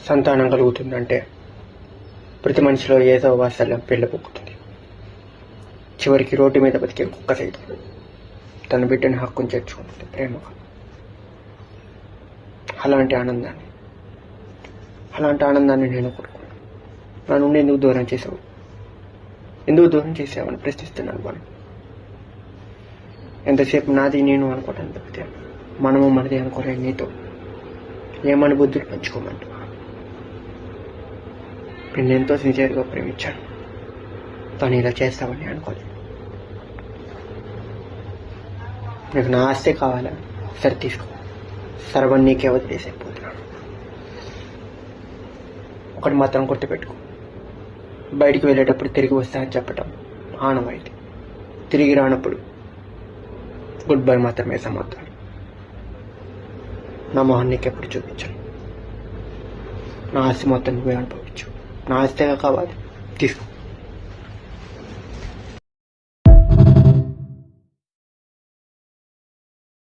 సంతానం కలుగుతుందంటే ప్రతి మనిషిలో ఏదో వాత్సల్యం పెళ్ళిపోతుంది. చివరికి రోడ్డు మీద బతికే కుక్క సైతం తన బిడ్డని హక్కును చేర్చుకుంటుంది ప్రేమగా. అలాంటి ఆనందాన్ని నేను కోరుకున్నాను. నా నుండి ఎందుకు దూరం చేసావని ప్రశ్నిస్తున్నాను. మనం ఎంతసేపు నాది నేను అనుకోవటం తప్పితే మనము మనది అనుకోలేదు. నీతో ఏమని బుద్ధులు పంచుకోమంటూ నేను ఎంతో సిన్సియర్గా ప్రేమించాను, కానీ ఇలా చేస్తావని అనుకోలేదు. నీకు నా ఆస్తే కావాలా? సరే తీసుకో, సర్వం నీకే వదిలేసైపోతున్నాను. ఒకటి మాత్రం గుర్తుపెట్టుకో, బయటికి వెళ్ళేటప్పుడు తిరిగి వస్తా అని చెప్పటం ఆనవాయితీ. తిరిగి రానప్పుడు గుడ్ బై మాత్రమే సమాధానం. నా మొహం నీకెప్పుడు చూపించాను. నా ఆస్తి మొత్తం నువ్వే అనుభవించు. నా ఆస్తిగా కావాలి, తీసుకో.